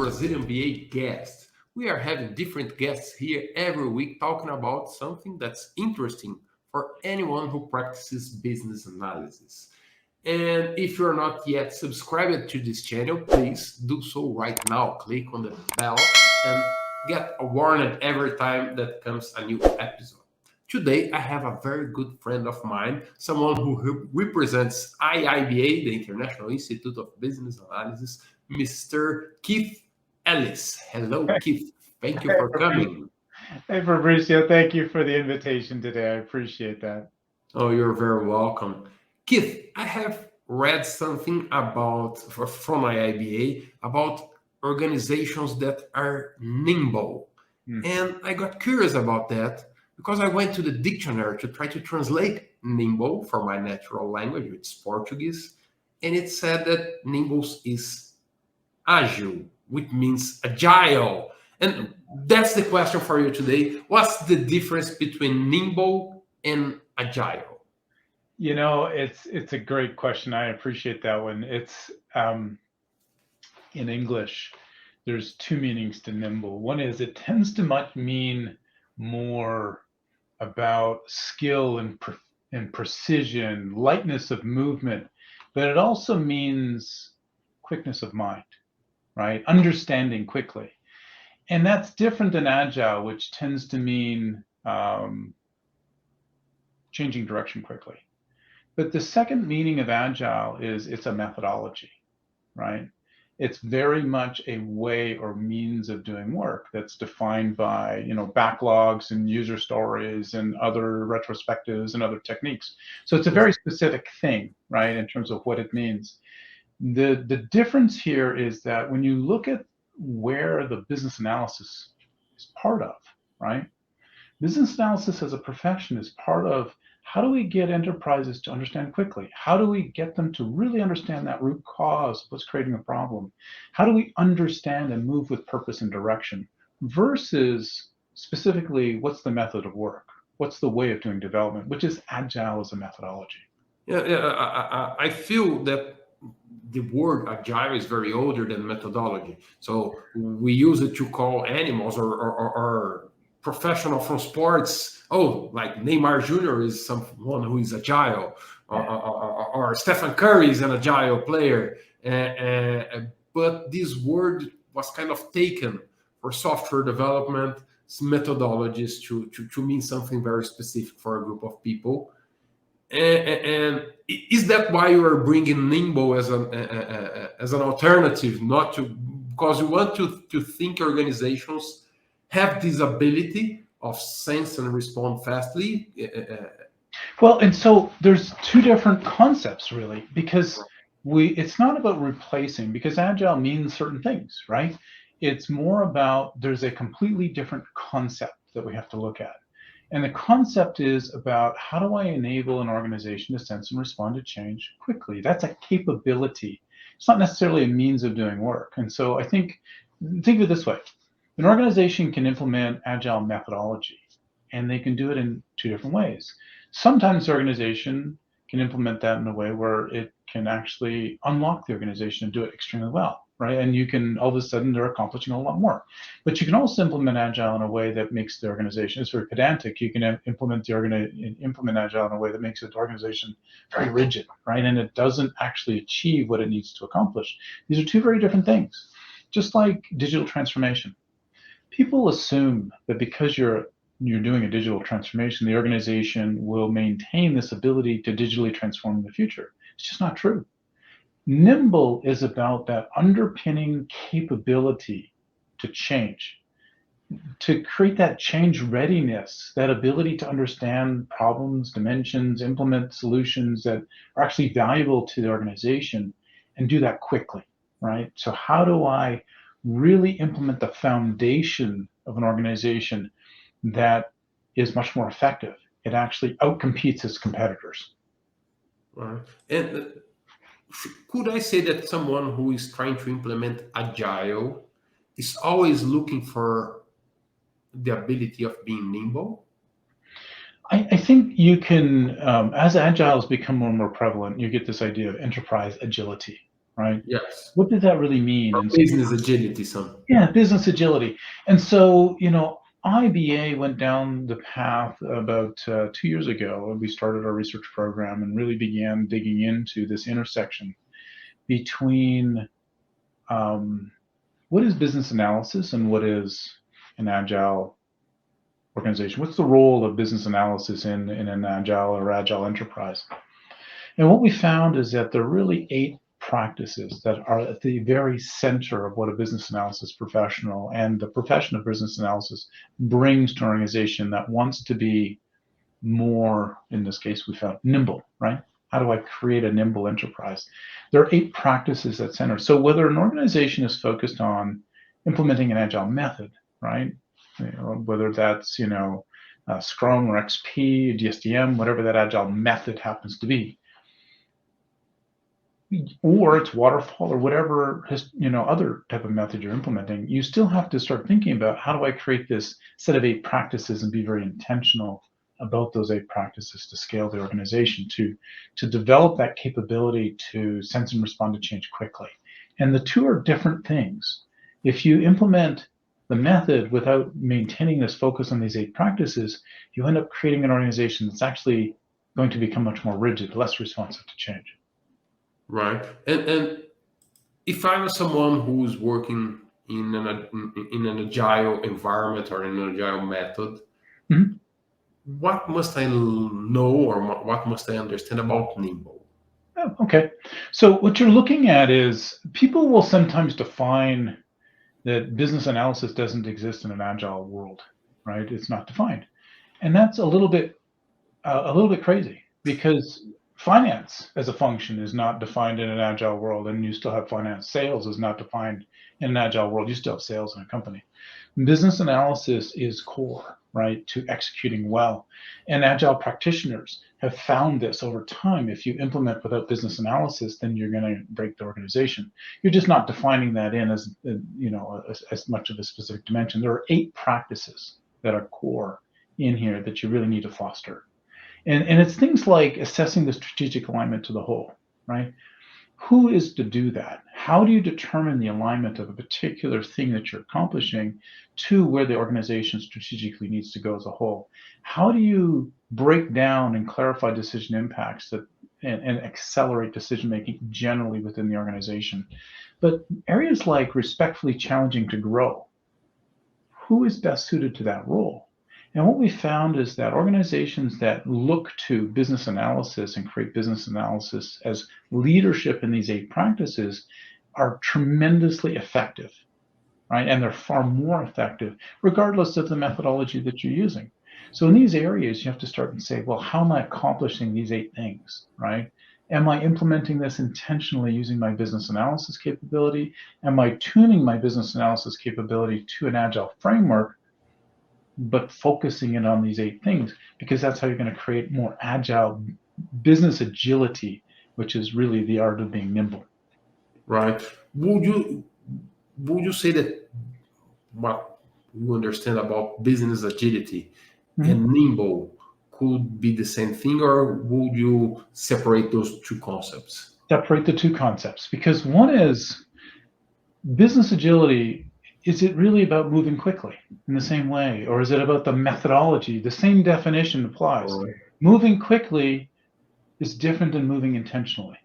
Brazilian BA guest. We are having different guests here every week talking about something that's interesting for anyone who practices business analysis. And if you're not yet subscribed to this channel, please do so right now. Click on the bell and get a warning every time that comes a new episode. Today, I have a very good friend of mine, someone who represents IIBA, the International Institute of Business Analysis, Mr. Keith Ellis. Hello, Keith. Thank you for coming. Hey, Fabricio. Thank you for the invitation today. I appreciate that. Oh, you're very welcome. Keith, I have read something from IIBA about organizations that are nimble. And I got curious about that because I went to the dictionary to try to translate nimble for my natural language, which is Portuguese. And it said that nimble is ágil, which means agile. And that's the question for you today. What's the difference between nimble and agile? You know, it's a great question. I appreciate that one. It's in English, there's two meanings to nimble. One is it tends to mean more about skill and precision, lightness of movement, but it also means quickness of mind, right? Understanding quickly. And that's different than agile, which tends to mean changing direction quickly. But the second meaning of agile is it's a methodology, right? It's very much a way or means of doing work that's defined by, backlogs and user stories and other retrospectives and other techniques. So it's a very specific thing, right, in terms of what it means. The difference here is that when you look at where the business analysis is part of, right? Business analysis as a profession is part of how do we get enterprises to understand quickly? How do we get them to really understand that root cause of what's creating a problem? How do we understand and move with purpose and direction versus specifically what's the method of work? What's the way of doing development, which is agile as a methodology? I feel that the word agile is very older than methodology. So we use it to call animals or professional from sports. Oh, like Neymar Jr. is someone who is agile, or Stephen Curry is an agile player. But this word was kind of taken for software development methodologies to mean something very specific for a group of people. And is that why you are bringing Nimble as an alternative, not to, because you want to think organizations have this ability of sense and respond fastly? Well, and so there's two different concepts really, because it's not about replacing, because agile means certain things, right? It's more about there's a completely different concept that we have to look at. And the concept is about how do I enable an organization to sense and respond to change quickly? That's a capability. It's not necessarily a means of doing work. And so I think of it this way. An organization can implement agile methodology, and they can do it in two different ways. Sometimes the organization can implement that in a way where it can actually unlock the organization and do it extremely well, right? And you can, all of a sudden, they're accomplishing a lot more. But you can also implement agile in a way that makes the organization, it's very pedantic. You can implement agile in a way that makes the organization very rigid, right? And it doesn't actually achieve what it needs to accomplish. These are two very different things. Just like digital transformation. People assume that because you're doing a digital transformation, the organization will maintain this ability to digitally transform in the future. It's just not true. Nimble is about that underpinning capability to change, to create that change readiness, that ability to understand problems, dimensions, implement solutions that are actually valuable to the organization, and do that quickly, right? So how do I really implement the foundation of an organization that is much more effective? It actually outcompetes its competitors. Right. And could I say that someone who is trying to implement agile is always looking for the ability of being nimble? I think you can, as agile has become more and more prevalent, you get this idea of enterprise agility, right? Yes. What does that really mean? Or And business agility, some. yeah, business agility. And so, IIBA went down the path about 2 years ago, and we started our research program and really began digging into this intersection between what is business analysis and what is an agile organization. What's the role of business analysis in an agile enterprise? And what we found is that there are really 8 practices that are at the very center of what a business analysis professional and the profession of business analysis brings to an organization that wants to be more, in this case, we found nimble, right? How do I create a nimble enterprise? There are 8 practices at center. So whether an organization is focused on implementing an agile method, right? Whether that's, Scrum or XP, DSDM, whatever that agile method happens to be, or it's waterfall or whatever other type of method you're implementing, you still have to start thinking about how do I create this set of 8 practices and be very intentional about those 8 practices to scale the organization, to develop that capability to sense and respond to change quickly. And the 2 are different things. If you implement the method without maintaining this focus on these 8 practices, you end up creating an organization that's actually going to become much more rigid, less responsive to change. Right. And if I was someone who's working in an agile environment or in an agile method, Mhm. what must I know or what must I understand about Nimble? Oh, okay. So what you're looking at is people will sometimes define that business analysis doesn't exist in an agile world, right? It's not defined. And that's a little bit crazy, because finance as a function is not defined in an agile world, and you still have finance. Sales is not defined in an agile world. You still have sales in a company. Business analysis is core, right, to executing well. And agile practitioners have found this over time. If you implement without business analysis, then you're going to break the organization. You're just not defining that in as as much of a specific dimension. There are 8 practices that are core in here that you really need to foster. And it's things like assessing the strategic alignment to the whole, right? Who is to do that? How do you determine the alignment of a particular thing that you're accomplishing to where the organization strategically needs to go as a whole? How do you break down and clarify decision impacts and accelerate decision making generally within the organization? But areas like respectfully challenging to grow, who is best suited to that role? And what we found is that organizations that look to business analysis and create business analysis as leadership in these 8 practices are tremendously effective, right? And they're far more effective regardless of the methodology that you're using. So in these areas, you have to start and say, well, how am I accomplishing these 8 things, right? Am I implementing this intentionally using my business analysis capability? Am I tuning my business analysis capability to an agile framework, but focusing in on these 8 things, because that's how you're going to create more agile business agility, which is really the art of being nimble. Right. Would you say that what you understand about business agility and nimble could be the same thing, or would you separate those 2 concepts? Separate the 2 concepts, because one is business agility. Is it really about moving quickly in the same way, or is it about the methodology? The same definition applies. Right. Moving quickly is different than moving intentionally,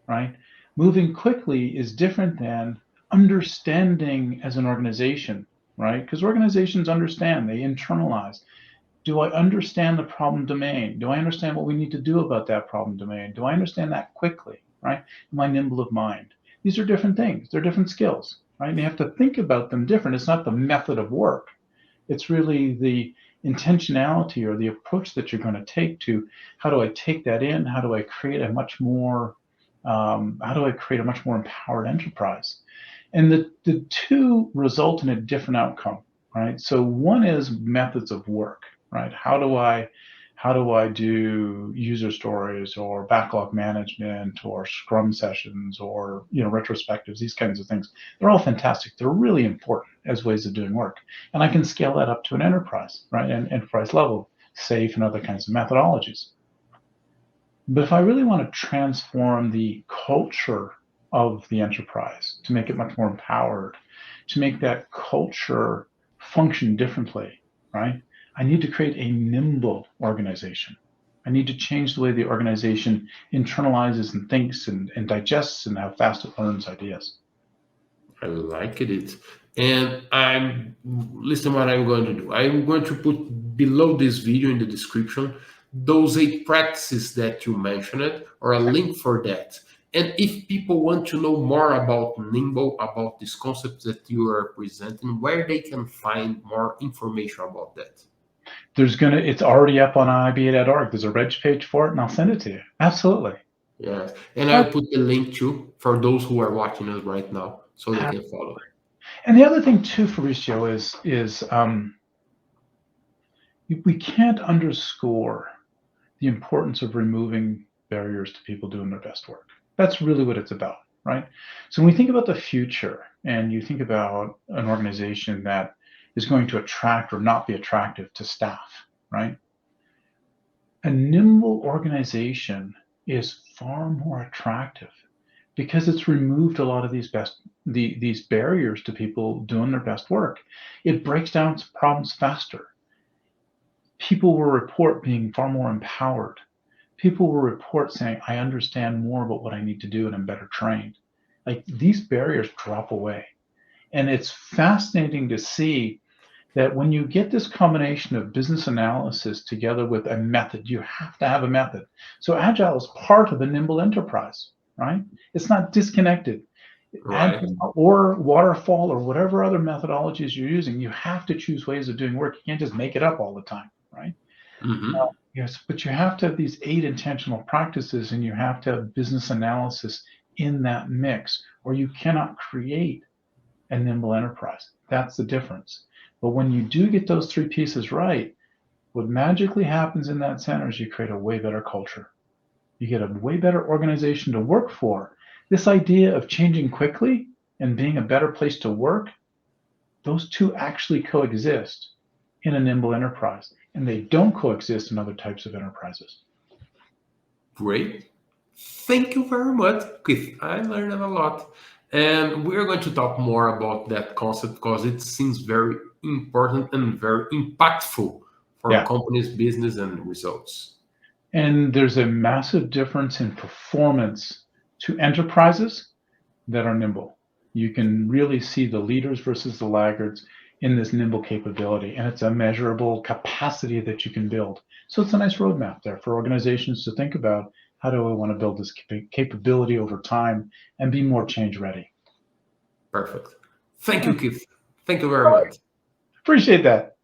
right? Moving quickly is different than understanding as an organization, right? Because organizations understand, they internalize. Do I understand the problem domain? Do I understand what we need to do about that problem domain? Do I understand that quickly, right? Am I nimble of mind? These are different things. They're different skills, right? And you have to think about them different. It's not the method of work. It's really the intentionality or the approach that you're going to take to how do I take that in? How do I create a much more empowered enterprise? And the 2 result in a different outcome, right? So one is methods of work, right? How do I do user stories or backlog management or Scrum sessions or retrospectives, these kinds of things? They're all fantastic. They're really important as ways of doing work, and I can scale that up to an enterprise, right? And enterprise level, SAFe and other kinds of methodologies. But if I really want to transform the culture of the enterprise, to make it much more empowered, to make that culture function differently, right? I need to create a nimble organization. I need to change the way the organization internalizes and thinks and digests and how fast it learns ideas. I like it. And listen what I'm going to do. I'm going to put below this video in the description those 8 practices that you mentioned, or a link for that. And if people want to know more about Nimble, about these concepts that you are presenting, where they can find more information about that? It's already up on IIBA.org. There's a reg page for it, and I'll send it to you. Absolutely. Yes, and I'll put the link too for those who are watching us right now, so they can follow. And the other thing too, Fabricio, is we can't underscore the importance of removing barriers to people doing their best work. That's really what it's about, right? So when we think about the future, and you think about an organization that is going to attract or not be attractive to staff, right? A nimble organization is far more attractive because it's removed a lot of these barriers to people doing their best work. It breaks down problems faster. People will report being far more empowered. People will report saying, I understand more about what I need to do and I'm better trained. Like, these barriers drop away. And it's fascinating to see that when you get this combination of business analysis together with a method, you have to have a method. So Agile is part of a nimble enterprise, right? It's not disconnected. Right. Agile or waterfall or whatever other methodologies you're using, you have to choose ways of doing work. You can't just make it up all the time, right? Mm-hmm. Yes, but you have to have these 8 intentional practices, and you have to have business analysis in that mix, or you cannot create a nimble enterprise. That's the difference. But when you do get those 3 pieces right, what magically happens in that center is you create a way better culture. You get a way better organization to work for. This idea of changing quickly and being a better place to work, those 2 actually coexist in a nimble enterprise, and they don't coexist in other types of enterprises. Great. Thank you very much, Keith. I learned a lot. And we're going to talk more about that concept because it seems very important and very impactful for a company's business and results. And there's a massive difference in performance to enterprises that are nimble. You can really see the leaders versus the laggards in this nimble capability, and it's a measurable capacity that you can build. So it's a nice roadmap there for organizations to think about, how do I want to build this capability over time and be more change ready? Perfect. Thank you, Keith. Thank you very much. Appreciate that.